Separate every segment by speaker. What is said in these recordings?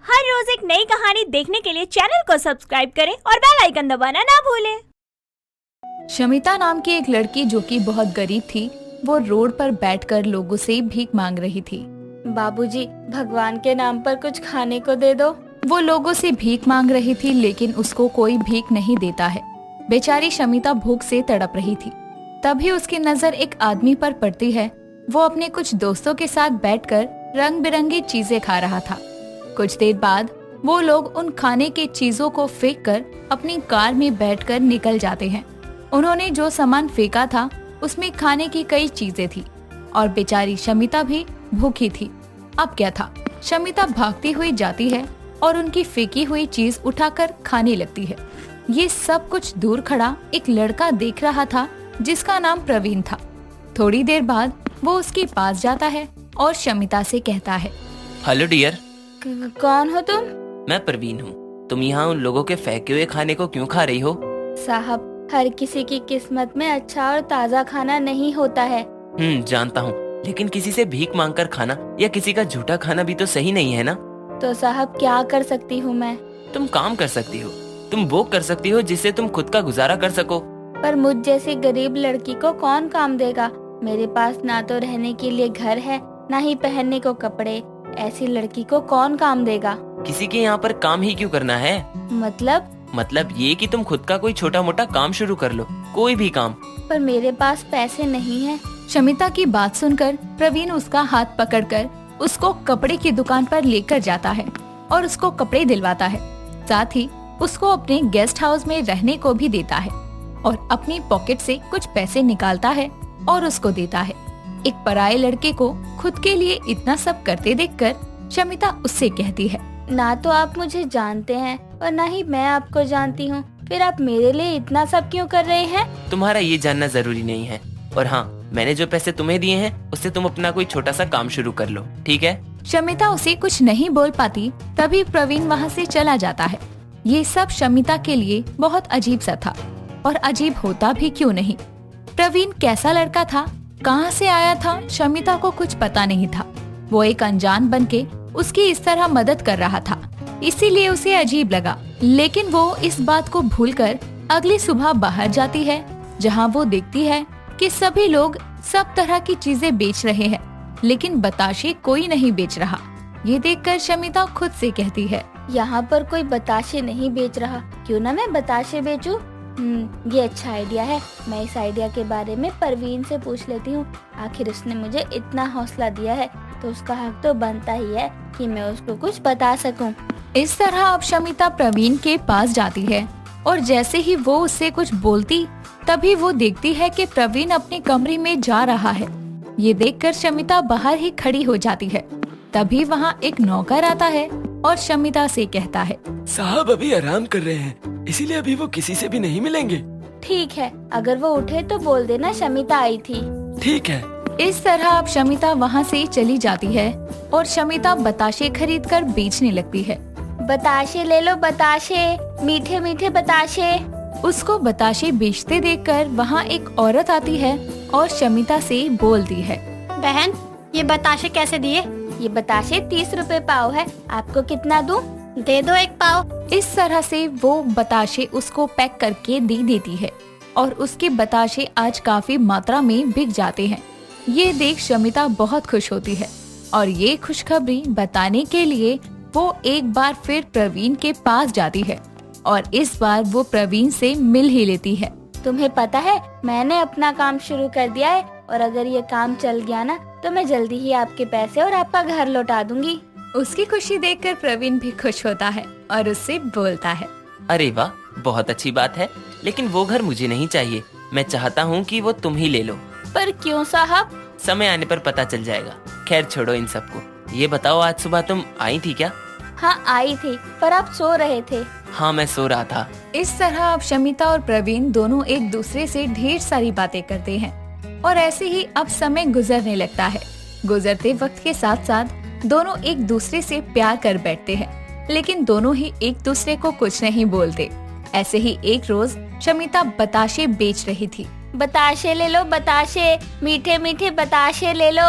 Speaker 1: हर रोज एक नई कहानी देखने के लिए चैनल को सब्सक्राइब करें और बेल आइकन दबाना ना भूलें।
Speaker 2: शमिता नाम की एक लड़की जो कि बहुत गरीब थी, वो रोड पर बैठकर लोगों से भीख मांग रही थी।
Speaker 3: बाबूजी, भगवान के नाम पर कुछ खाने को दे दो।
Speaker 2: वो लोगों से भीख मांग रही थी, लेकिन उसको कोई भीख नहीं देता है। बेचारी शमिता भूख से तड़प रही थी। तभी उसकी नजर एक आदमी पर पड़ती है। वो अपने कुछ दोस्तों के साथ बैठकर रंग बिरंगी चीजें खा रहा था। कुछ देर बाद वो लोग उन खाने के चीजों को फेंककर अपनी कार में बैठकर निकल जाते हैं। उन्होंने जो सामान फेंका था उसमें खाने की कई चीजें थी और बेचारी शमिता भी भूखी थी। अब क्या था, शमिता भागती हुई जाती है और उनकी फेंकी हुई चीज उठाकर खाने लगती है। ये सब कुछ दूर खड़ा एक लड़का देख रहा था जिसका नाम प्रवीण था। थोड़ी देर बाद वो उसके पास जाता है और शमिता से कहता है,
Speaker 4: हेलो डियर।
Speaker 3: कौन हो तुम?
Speaker 4: मैं प्रवीण हूँ। तुम यहाँ उन लोगों के फेंके हुए खाने को क्यों खा रही हो?
Speaker 3: साहब, हर किसी की किस्मत में अच्छा और ताज़ा खाना नहीं होता है।
Speaker 4: जानता हूँ, लेकिन किसी से भीख मांगकर खाना या किसी का झूठा खाना भी तो सही नहीं है ना।
Speaker 3: तो साहब, क्या कर सकती हूँ मैं?
Speaker 4: तुम काम कर सकती हो, तुम वो कर सकती हो जिससे तुम खुद का गुजारा कर सको।
Speaker 3: पर मुझ जैसी गरीब लड़की को कौन काम देगा? मेरे पास ना तो रहने के लिए घर है, ना ही पहनने को कपड़े। ऐसी लड़की को कौन काम देगा?
Speaker 4: किसी के यहाँ पर काम ही क्यों करना है? मतलब ये कि तुम खुद का कोई छोटा मोटा काम शुरू कर लो, कोई भी काम।
Speaker 3: पर मेरे पास पैसे नहीं है।
Speaker 2: शमिता की बात सुनकर प्रवीण उसका हाथ पकड़कर उसको कपड़े की दुकान पर लेकर जाता है और उसको कपड़े दिलवाता है। साथ ही उसको अपने गेस्ट हाउस में रहने को भी देता है और अपनी पॉकेट से कुछ पैसे निकालता है और उसको देता है। एक पराये लड़के को खुद के लिए इतना सब करते देखकर शमिता उससे कहती है,
Speaker 3: ना तो आप मुझे जानते हैं और ना ही मैं आपको जानती हूँ, फिर आप मेरे लिए इतना सब क्यों कर रहे हैं?
Speaker 4: तुम्हारा ये जानना जरूरी नहीं है। और हाँ, मैंने जो पैसे तुम्हें दिए हैं उससे तुम अपना कोई छोटा सा काम शुरू कर लो, ठीक है?
Speaker 2: शमिता उसे कुछ नहीं बोल पाती। तभी प्रवीण वहाँ से चला जाता है। ये सब शमिता के लिए बहुत अजीब सा था, और अजीब होता भी क्यों नहीं। प्रवीण कैसा लड़का था, कहाँ से आया था, शमिता को कुछ पता नहीं था। वो एक अनजान बनके उसकी इस तरह मदद कर रहा था, इसीलिए उसे अजीब लगा। लेकिन वो इस बात को भूलकर अगली सुबह बाहर जाती है, जहाँ वो देखती है कि सभी लोग सब तरह की चीजें बेच रहे हैं, लेकिन बताशे कोई नहीं बेच रहा। ये देखकर शमिता खुद से कहती है,
Speaker 3: यहाँ पर कोई बताशे नहीं बेच रहा, क्यों ना मैं बताशे बेचूं? ये अच्छा आइडिया है। मैं इस आइडिया के बारे में प्रवीण से पूछ लेती हूँ। आखिर उसने मुझे इतना हौसला दिया है तो उसका हक तो बनता ही है कि मैं उसको कुछ बता सकूं।
Speaker 2: इस तरह अब शमिता प्रवीण के पास जाती है और जैसे ही वो उससे कुछ बोलती, तभी वो देखती है कि प्रवीण अपने कमरे में जा रहा है। ये देखकर शमिता बाहर ही खड़ी हो जाती है। तभी वहाँ एक नौकर आता है और शमिता से कहता है,
Speaker 5: साहब अभी आराम कर रहे हैं, इसीलिए अभी वो किसी से भी नहीं मिलेंगे।
Speaker 3: ठीक है, अगर वो उठे तो बोल देना शमिता आई थी।
Speaker 5: ठीक है।
Speaker 2: इस तरह अब शमिता वहाँ से चली जाती है और शमिता बताशे खरीदकर बेचने लगती है।
Speaker 3: बताशे ले लो, बताशे, मीठे मीठे बताशे।
Speaker 2: उसको बताशे बेचते देखकर वहाँ एक औरत आती है और शमिता से बोलती है,
Speaker 6: बहन, ये बताशे कैसे दिए?
Speaker 3: ये बताशे 30 रुपए पाव है, आपको कितना दूं?
Speaker 6: दे दो 1 पाव।
Speaker 2: इस तरह से वो बताशे उसको पैक करके दे देती है और उसके बताशे आज काफी मात्रा में बिक जाते हैं। ये देख शमिता बहुत खुश होती है और ये खुशखबरी बताने के लिए वो एक बार फिर प्रवीण के पास जाती है और इस बार वो प्रवीण से मिल ही लेती है।
Speaker 3: तुम्हें पता है, मैंने अपना काम शुरू कर दिया है और अगर ये काम चल गया ना तो मैं जल्दी ही आपके पैसे और आपका घर लौटा दूंगी।
Speaker 2: उसकी खुशी देखकर प्रवीण भी खुश होता है और उससे बोलता है,
Speaker 4: अरे वाह, बहुत अच्छी बात है, लेकिन वो घर मुझे नहीं चाहिए। मैं चाहता हूँ कि वो तुम ही ले लो।
Speaker 3: पर क्यों साहब?
Speaker 4: समय आने पर पता चल जाएगा। खैर छोड़ो इन सबको। ये बताओ, आज सुबह तुम आई थी क्या?
Speaker 3: हाँ आई थी, पर आप सो रहे थे।
Speaker 4: हाँ, मैं सो रहा था।
Speaker 2: इस तरह अब शमिता और प्रवीण दोनों एक दूसरे से ढेर सारी बातें करते हैं और ऐसे ही अब समय गुजरने लगता है। गुजरते वक्त के साथ साथ दोनों एक दूसरे से प्यार कर बैठते हैं, लेकिन दोनों ही एक दूसरे को कुछ नहीं बोलते। ऐसे ही एक रोज शमिता बताशे बेच रही थी।
Speaker 3: बताशे ले लो, बताशे, मीठे मीठे बताशे ले लो।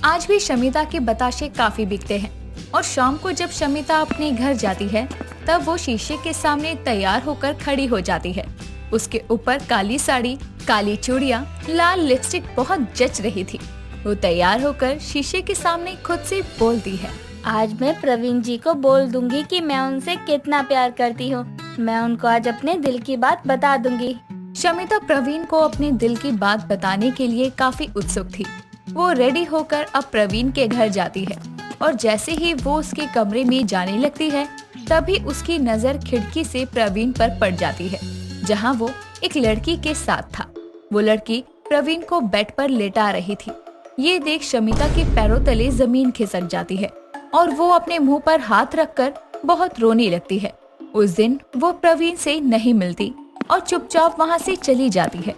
Speaker 2: आज भी शमिता के बताशे काफी बिकते हैं। और शाम को जब शमिता अपने घर जाती है तब वो शीशे के सामने तैयार होकर खड़ी हो जाती है। उसके ऊपर काली साड़ी, काली चूड़ियाँ, लाल लिपस्टिक बहुत जच रही थी। वो तैयार होकर शीशे के सामने खुद से बोलती है,
Speaker 3: आज मैं प्रवीण जी को बोल दूंगी कि मैं उनसे कितना प्यार करती हूँ। मैं उनको आज अपने दिल की बात बता दूंगी।
Speaker 2: शमिता प्रवीण को अपने दिल की बात बताने के लिए काफी उत्सुक थी। वो रेडी होकर अब प्रवीण के घर जाती है और जैसे ही वो उसके कमरे में जाने लगती है तभी उसकी नजर खिड़की से प्रवीण पर पड़ जाती है, जहां वो एक लड़की के साथ था। वो लड़की प्रवीण को बेड पर लेटा रही थी। ये देख शमिता के पैरों तले जमीन खिसक जाती है और वो अपने मुंह पर हाथ रखकर बहुत रोने लगती है। उस दिन वो प्रवीण से नहीं मिलती और चुपचाप वहाँ से चली जाती है।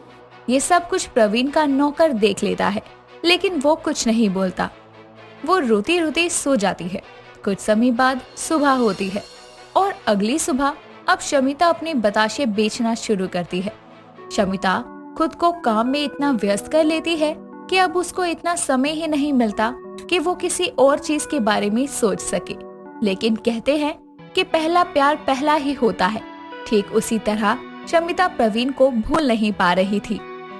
Speaker 2: ये सब कुछ प्रवीण का नौकर देख लेता है, लेकिन वो कुछ नहीं बोलता। वो रोती रोती सो जाती है। कुछ समय बाद सुबह होती है और अगली सुबह अब शमिता अपने बताशे बेचना शुरू करती है। शमिता खुद को काम में इतना व्यस्त कर लेती है कि अब उसको इतना समय ही नहीं मिलता कि वो किसी और चीज के बारे में सोच सके। लेकिन कहते हैं कि पहला प्यार पहला ही होता है। ठीक उसी तरह शमिता प्रवीण को भूल नहीं पा रही थी।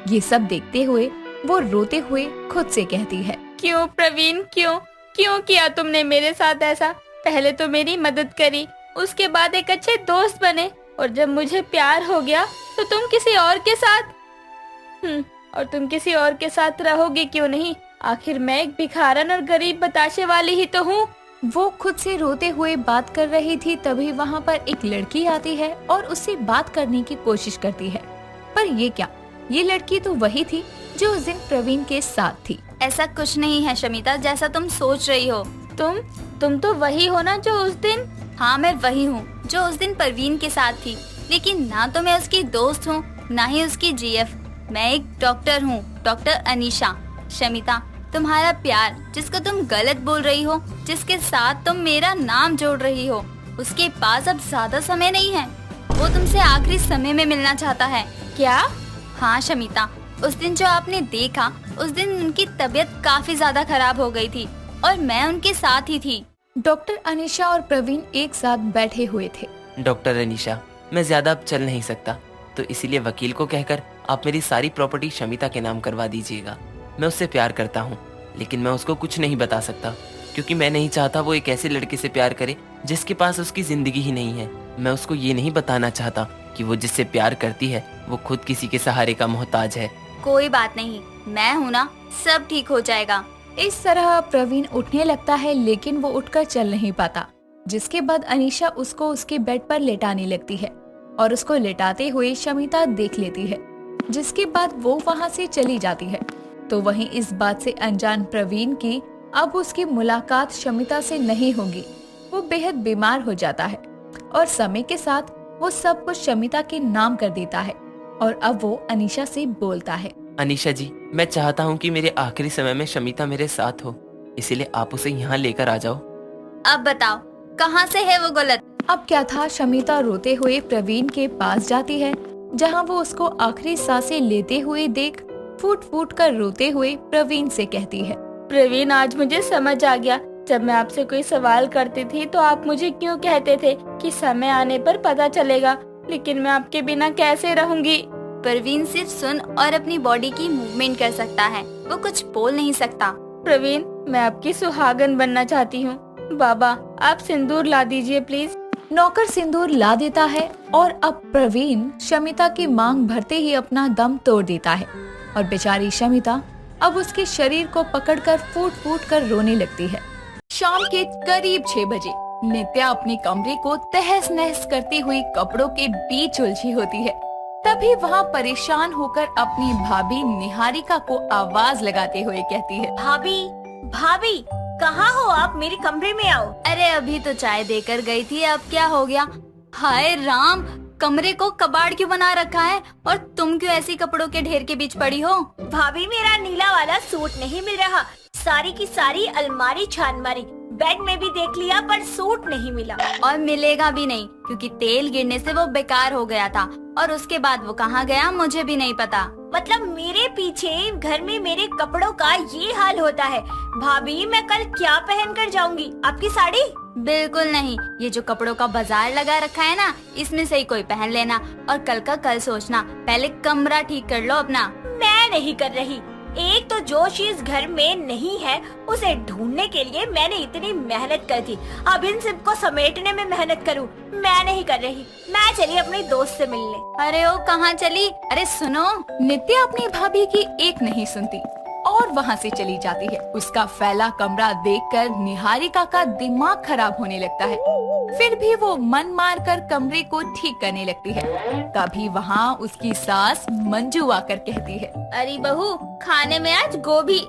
Speaker 2: ये सब देखते हुए वो रोते हुए खुद से कहती है,
Speaker 3: क्यों प्रवीण, क्यों किया तुमने मेरे साथ ऐसा? पहले तो मेरी मदद करी, उसके बाद एक अच्छे दोस्त बने, और जब मुझे प्यार हो गया तो तुम किसी और के साथ और तुम किसी और के साथ रहोगे क्यों नहीं? आखिर मैं एक भिखारन और गरीब बताशे वाली ही तो हूँ।
Speaker 2: वो खुद से रोते हुए बात कर रही थी, तभी वहाँ पर एक लड़की आती है और उससे बात करने की कोशिश करती है। पर ये क्या, ये लड़की तो वही थी जो उस दिन प्रवीण के साथ थी।
Speaker 3: ऐसा कुछ नहीं है शमिता जैसा तुम सोच रही हो। तुम तो वही हो ना जो उस दिन? हाँ, मैं वही हूँ जो उस दिन प्रवीण के साथ थी, लेकिन ना तो मैं उसकी दोस्त हूँ ना ही उसकी जीएफ। मैं एक डॉक्टर हूँ, डॉक्टर अनीशा। शमिता, तुम्हारा प्यार जिसको तुम गलत बोल रही हो, जिसके साथ तुम मेरा नाम जोड़ रही हो, उसके पास अब ज्यादा समय नहीं है। वो तुमसे आखिरी समय में मिलना चाहता है। क्या? हाँ शमिता, उस दिन जो आपने देखा, उस दिन उनकी तबीयत काफी ज्यादा खराब हो गई थी और मैं उनके साथ ही थी।
Speaker 2: डॉक्टर अनीशा और प्रवीण एक साथ बैठे हुए थे।
Speaker 4: डॉक्टर अनीशा, मैं ज्यादा अब चल नहीं सकता, तो इसीलिए वकील को कहकर आप मेरी सारी प्रॉपर्टी शमिता के नाम करवा दीजिएगा। मैं उससे प्यार करता हूँ, लेकिन मैं उसको कुछ नहीं बता सकता, क्योंकि मैं नहीं चाहता वो एक ऐसे लड़के से प्यार करे जिसके पास उसकी जिंदगी ही नहीं है। मैं उसको ये नहीं बताना चाहता कि वो जिससे प्यार करती है वो खुद किसी के सहारे का मोहताज है।
Speaker 3: कोई बात नहीं, मैं हूँ ना, सब ठीक हो जाएगा।
Speaker 2: इस तरह प्रवीण उठने लगता है, लेकिन वो उठकर चल नहीं पाता। जिसके बाद अनीशा उसको उसके बेड पर लेटाने लगती है और उसको लेटाते हुए शमिता देख लेती है। जिसके बाद वो वहाँ से चली जाती है। तो वहीं इस बात से अनजान प्रवीण की अब उसकी मुलाकात शमिता से नहीं होगी। वो बेहद बीमार हो जाता है और समय के साथ वो सब कुछ शमिता के नाम कर देता है और अब वो अनीशा से बोलता है,
Speaker 4: अनीशा जी, मैं चाहता हूँ कि मेरे आखिरी समय में शमिता मेरे साथ हो, इसीलिए आप उसे यहाँ लेकर आ जाओ।
Speaker 3: अब बताओ कहाँ से है वो गलत?
Speaker 2: अब क्या था, शमिता रोते हुए प्रवीण के पास जाती है, जहाँ वो उसको आखिरी सांसें लेते हुए देख फूट फूट कर रोते हुए प्रवीण से कहती है,
Speaker 3: प्रवीण, आज मुझे समझ आ गया। जब मैं आपसे कोई सवाल करती थी तो आप मुझे क्यों कहते थे कि समय आने पर पता चलेगा, लेकिन मैं आपके बिना कैसे रहूंगी? प्रवीण सिर्फ सुन और अपनी बॉडी की मूवमेंट कर सकता है, वो कुछ बोल नहीं सकता। प्रवीण, मैं आपकी सुहागन बनना चाहती हूँ। बाबा, आप सिंदूर ला दीजिए प्लीज।
Speaker 2: नौकर सिंदूर ला देता है और अब प्रवीण शमिता की मांग भरते ही अपना दम तोड़ देता है और बेचारी शमिता अब उसके शरीर को पकड़कर फूट फूट कर रोने लगती है। शाम के करीब 6 बजे नित्या अपने कमरे को तहस नहस करती हुई कपड़ों के बीच उलझी होती है। तभी वहाँ परेशान होकर अपनी भाभी निहारिका को आवाज लगाते हुए कहती है,
Speaker 1: भाभी कहाँ हो आप? मेरे कमरे में आओ।
Speaker 3: अरे अभी तो चाय देकर गई थी, अब क्या हो गया? हाय राम, कमरे को कबाड़ क्यों बना रखा है और तुम क्यों ऐसी कपड़ों के ढेर के बीच पड़ी हो?
Speaker 1: भाभी, मेरा नीला वाला सूट नहीं मिल रहा, सारी की सारी अलमारी छान मारी, बेड में भी देख लिया पर सूट नहीं मिला।
Speaker 7: और मिलेगा भी नहीं क्योंकि तेल गिरने से वो बेकार हो गया था और उसके बाद वो कहाँ गया मुझे भी नहीं पता।
Speaker 1: मतलब मेरे पीछे घर में मेरे कपड़ों का ये हाल होता है। भाभी मैं कल क्या पहन कर जाऊंगी? आपकी साड़ी?
Speaker 7: बिल्कुल नहीं, ये जो कपड़ों का बाजार लगा रखा है ना, इसमें से ही कोई पहन लेना और कल का कल सोचना। पहले कमरा ठीक कर लो अपना।
Speaker 1: मैं नहीं कर रही। एक तो जो चीज घर में नहीं है उसे ढूंढने के लिए मैंने इतनी मेहनत कर दी, अब इन सबको समेटने में मेहनत करूं? मैं नहीं कर रही। मैं चली अपनी दोस्त से मिलने।
Speaker 7: अरे ओ कहाँ चली? अरे सुनो।
Speaker 2: नित्या अपनी भाभी की एक नहीं सुनती और वहाँ से चली जाती है। उसका फैला कमरा देखकर निहारिका का दिमाग खराब होने लगता है। फिर भी वो मन मार कर कमरे को ठीक करने लगती है। तभी वहाँ उसकी सास मंजू आकर कहती है,
Speaker 3: अरे बहू, खाने में आज गोभी।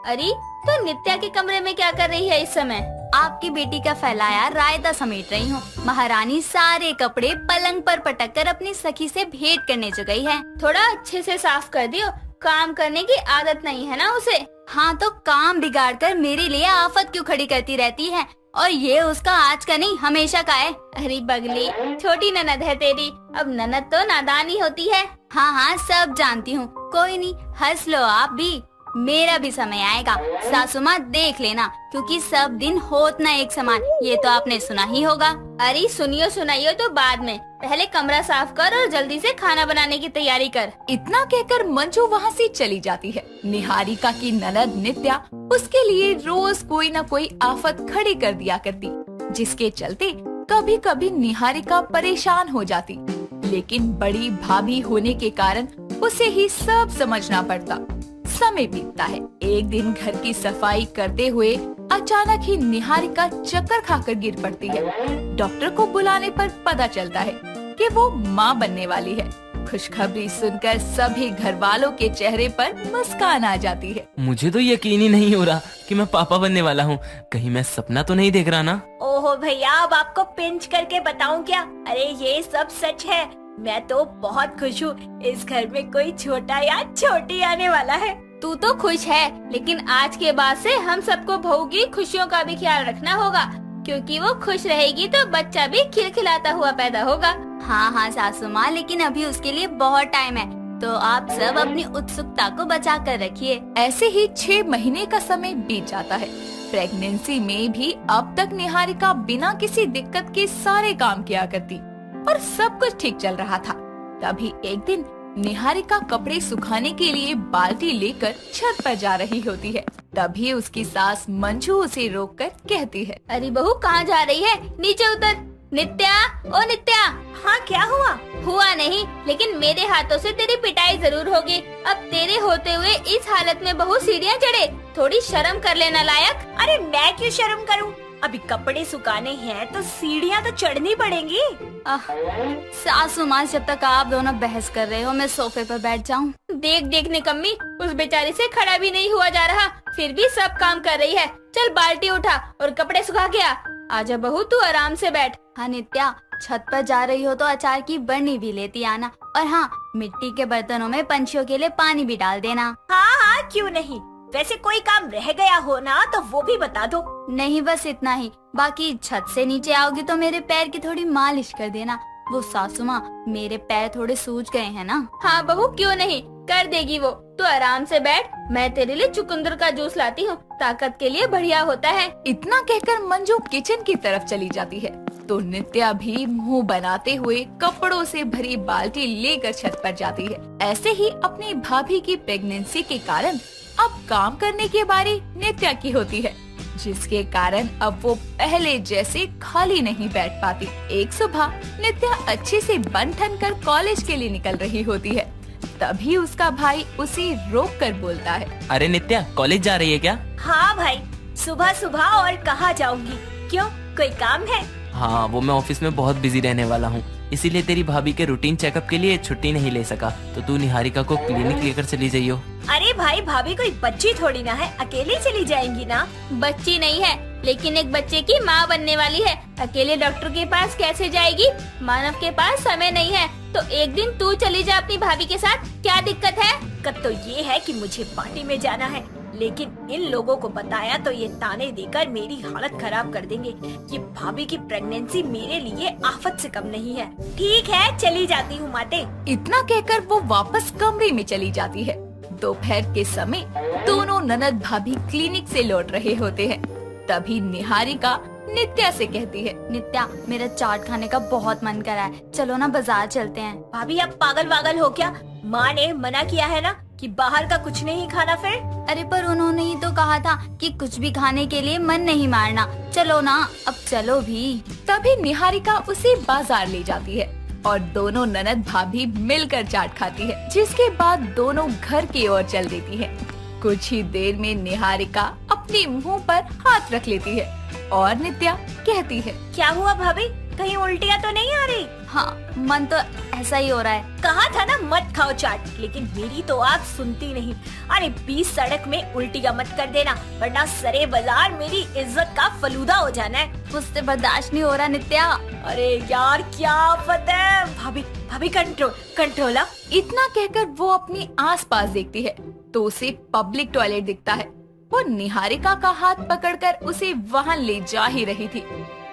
Speaker 3: अरे तो नित्या के कमरे में क्या कर रही है इस समय?
Speaker 7: आपकी बेटी का फैलाया रायता समेट रही हूँ। महारानी सारे कपड़े पलंग पर पटक कर अपनी सखी से भेंट करने जो गई है।
Speaker 3: थोड़ा अच्छे से साफ कर दियो, काम करने की आदत नहीं है ना उसे।
Speaker 7: हाँ तो काम बिगाड़ कर मेरे लिए आफत क्यों खड़ी करती रहती है? और ये उसका आज का नहीं हमेशा का है।
Speaker 3: अरे बगली, छोटी ननद है तेरी, अब ननद तो नादानी होती है।
Speaker 7: हाँ हाँ सब जानती हूँ, कोई नहीं हंस लो आप भी, मेरा भी समय आएगा। सासू माँ देख लेना, क्योंकि सब दिन होत ना एक समान, ये तो आपने सुना ही होगा।
Speaker 3: अरे सुनियो सुनाइयो तो बाद में, पहले कमरा साफ कर और जल्दी से खाना बनाने की तैयारी कर।
Speaker 2: इतना कहकर मंजू वहाँ से चली जाती है। निहारिका की ननद नित्या उसके लिए रोज कोई न कोई आफत खड़ी कर दिया करती, जिसके चलते कभी कभी निहारिका परेशान हो जाती। लेकिन बड़ी भाभी होने के कारण उसे ही सब समझना पड़ता। समय बीतता है। एक दिन घर की सफाई करते हुए अचानक ही निहारिका चक्कर खाकर गिर पड़ती है। डॉक्टर को बुलाने पर पता चलता है कि वो माँ बनने वाली है। खुशखबरी सुनकर सभी घर वालों के चेहरे पर मुस्कान आ जाती है।
Speaker 4: मुझे तो यकीन ही नहीं हो रहा कि मैं पापा बनने वाला हूँ। कहीं मैं सपना तो नहीं देख रहा ना?
Speaker 1: ओहो भैया, अब आपको पिंच करके बताऊं क्या? अरे ये सब सच है। मैं तो बहुत खुश हूँ। इस घर में कोई छोटा या छोटी आने वाला है।
Speaker 3: तू तो खुश है, लेकिन आज के बाद से हम सबको बहू की खुशियों का भी ख्याल रखना होगा, क्योंकि वो खुश रहेगी तो बच्चा भी खिलखिलाता हुआ पैदा होगा।
Speaker 7: हाँ हाँ सासू माँ, लेकिन अभी उसके लिए बहुत टाइम है, तो आप सब अपनी उत्सुकता को बचा कर रखिए।
Speaker 2: ऐसे ही 6 महीने का समय बीत जाता है। प्रेगनेंसी में भी अब तक निहारिका बिना किसी दिक्कत के सारे काम किया करती और सब कुछ ठीक चल रहा था। तभी एक दिन निहारिका कपड़े सुखाने के लिए बाल्टी लेकर छत पर जा रही होती है। तभी उसकी सास मंजू उसे रोककर कहती है,
Speaker 3: अरे बहू कहाँ जा रही है? नीचे उतर। नित्या, ओ नित्या।
Speaker 1: हाँ क्या हुआ?
Speaker 3: हुआ नहीं, लेकिन मेरे हाथों से तेरी पिटाई जरूर होगी। अब तेरे होते हुए इस हालत में बहू सीढ़ियाँ चढ़े, थोड़ी शर्म कर लेना लायक।
Speaker 1: अरे मैं क्यों शर्म करूं? अभी कपड़े सुखाने हैं तो सीढ़ियाँ तो चढ़नी पड़ेंगी।
Speaker 7: सासू माँ, जब तक आप दोनों बहस कर रहे हो मैं सोफे पर बैठ जाऊँ।
Speaker 3: देख देख निकम्मी, उस बेचारी से खड़ा भी नहीं हुआ जा रहा, फिर भी सब काम कर रही है। चल बाल्टी उठा और कपड़े सुखा के आ। आजा बहू, तू आराम से बैठ।
Speaker 7: हाँ नित्या, छत पर जा रही हो तो अचार की बरनी भी लेती आना, और हाँ मिट्टी के बर्तनों में पंछियों के लिए पानी भी डाल देना।
Speaker 1: हाँ हाँ क्यों नहीं। वैसे कोई काम रह गया हो ना तो वो भी बता दो।
Speaker 7: नहीं बस इतना ही, बाकी छत से नीचे आओगी तो मेरे पैर की थोड़ी मालिश कर देना। वो सासू माँ, मेरे पैर थोड़े सूज गए हैं ना।
Speaker 3: हाँ बहू क्यों नहीं, कर देगी वो। तू आराम से बैठ, मैं तेरे लिए चुकंदर का जूस लाती हूँ, ताकत के लिए बढ़िया होता है।
Speaker 2: इतना कहकर मंजू किचन की तरफ चली जाती है तो नित्या भी मुंह बनाते हुए कपड़ों से भरी बाल्टी लेकर छत पर जाती है। ऐसे ही अपनी भाभी की प्रेगनेंसी के कारण अब काम करने की बारी नित्या की होती है, जिसके कारण अब वो पहले जैसे खाली नहीं बैठ पाती। एक सुबह नित्या अच्छे से बन ठन कर कॉलेज के लिए निकल रही होती है। तभी उसका भाई उसे रोक कर बोलता है,
Speaker 4: अरे नित्या, कॉलेज जा रही है क्या?
Speaker 1: हाँ भाई, सुबह सुबह और कहाँ जाऊंगी? क्यों, कोई काम है?
Speaker 4: हाँ, वो मैं ऑफिस में बहुत बिजी रहने वाला हूँ, इसीलिए तेरी भाभी के रूटीन चेकअप के लिए छुट्टी नहीं ले सका, तो तू निहारिका को क्लिनिक लेकर चली जाइयो।
Speaker 1: अरे भाई, भाभी कोई बच्ची थोड़ी ना है, अकेली चली जाएंगी ना।
Speaker 3: बच्ची नहीं है, लेकिन एक बच्चे की माँ बनने वाली है। अकेले डॉक्टर के पास कैसे जाएगी? मानव के पास समय नहीं है, तो एक दिन तू चली जा अपनी भाभी के साथ, क्या दिक्कत है?
Speaker 1: दिक्कत तो ये है कि मुझे पार्टी में जाना है, लेकिन इन लोगों को बताया तो ये ताने देकर मेरी हालत खराब कर देंगे कि भाभी की प्रेगनेंसी मेरे लिए आफत से कम नहीं है। ठीक है, चली जाती हूँ माते।
Speaker 2: इतना कहकर वो वापस कमरे में चली जाती है। दोपहर के समय दोनों ननद भाभी क्लिनिक से लौट रहे होते हैं। तभी निहारिका नित्या से कहती है,
Speaker 7: नित्या, मेरा चाट खाने का बहुत मन कर रहा है, चलो ना बाजार चलते हैं।
Speaker 1: भाभी आप पागल वागल हो क्या? माँ ने मना किया है ना कि बाहर का कुछ नहीं खाना। फिर
Speaker 7: अरे पर उन्होंने ही तो कहा था कि कुछ भी खाने के लिए मन नहीं मारना। चलो ना, अब चलो भी।
Speaker 2: तभी निहारिका उसे बाजार ले जाती है और दोनों ननद भाभी मिलकर चाट खाती है, जिसके बाद दोनों घर की ओर चल देती है। कुछ ही देर में निहारिका अपने मुंह पर हाथ रख लेती है और नित्या कहती है,
Speaker 1: क्या हुआ भाभी, कहीं उल्टियाँ तो नहीं आ रही?
Speaker 7: हाँ, मन तो ऐसा ही हो रहा है।
Speaker 1: कहा था ना मत खाओ चाट, लेकिन मेरी तो आप सुनती नहीं। अरे 20 सड़क में उल्टियाँ मत कर देना, वरना सरे बाजार मेरी इज्जत का फलूदा हो जाना है।
Speaker 7: मुझसे बर्दाश्त नहीं हो रहा नित्या।
Speaker 1: अरे यार क्या आफत है। भाभी भाभी कंट्रोल अप।
Speaker 2: इतना कहकर वो अपने आसपास देखती है तो उसे पब्लिक टॉयलेट दिखता है। वो निहारिका का हाथ पकड़कर उसे वहाँ ले जा ही रही थी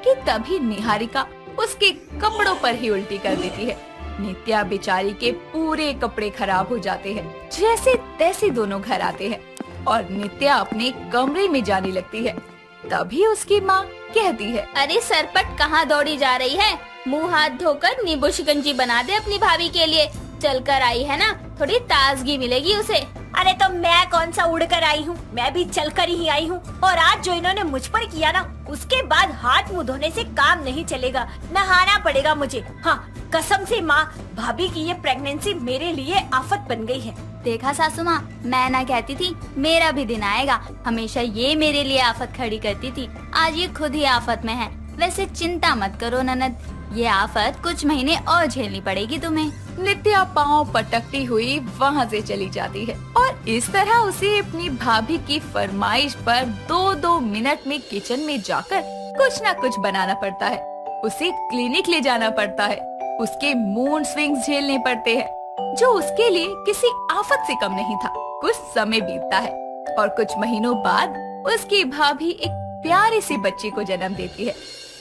Speaker 2: कि तभी निहारिका उसके कपड़ों पर ही उल्टी कर देती है। नित्या बेचारी के पूरे कपड़े खराब हो जाते हैं। जैसे तैसे दोनों घर आते हैं और नित्या अपने कमरे में जाने लगती है। तभी उसकी माँ कहती है,
Speaker 3: अरे सरपट, कहाँ दौड़ी जा रही है? मुंह हाथ धोकर नींबू शिकंजी बना दे अपनी भाभी के लिए। चलकर आई है ना, थोड़ी ताजगी मिलेगी उसे।
Speaker 1: अरे तो मैं कौन सा उड़ कर आई हूँ, मैं भी चल कर ही आई हूँ। और आज जो इन्होंने मुझ पर किया ना, उसके बाद हाथ मुंह धोने से काम नहीं चलेगा, नहाना पड़ेगा मुझे। हाँ, कसम से माँ, भाभी की ये प्रेगनेंसी मेरे लिए आफत बन गई है।
Speaker 7: देखा सासू माँ, मैं ना कहती थी मेरा भी दिन आएगा। हमेशा ये मेरे लिए आफत खड़ी करती थी, आज ये खुद ही आफत में है। वैसे चिंता मत करो ननद, ये आफत कुछ महीने और झेलनी पड़ेगी तुम्हें।
Speaker 2: नित्या पाँव पटकती हुई वहाँ से चली जाती है और इस तरह उसे अपनी भाभी की फरमाइश पर 2-2 मिनट में किचन में जाकर कुछ न कुछ बनाना पड़ता है। उसे क्लिनिक ले जाना पड़ता है, उसके मूड स्विंग्स झेलने पड़ते हैं, जो उसके लिए किसी आफत से कम नहीं था। कुछ समय बीतता है और कुछ महीनों बाद उसकी भाभी एक प्यारे से बच्चे को जन्म देती है,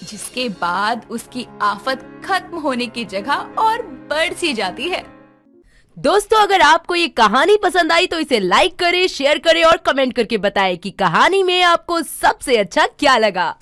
Speaker 2: जिसके बाद उसकी आफत खत्म होने की जगह और बढ़ सी जाती है।
Speaker 8: दोस्तों, अगर आपको ये कहानी पसंद आई तो इसे लाइक करें, शेयर करें और कमेंट करके बताएं कि कहानी में आपको सबसे अच्छा क्या लगा।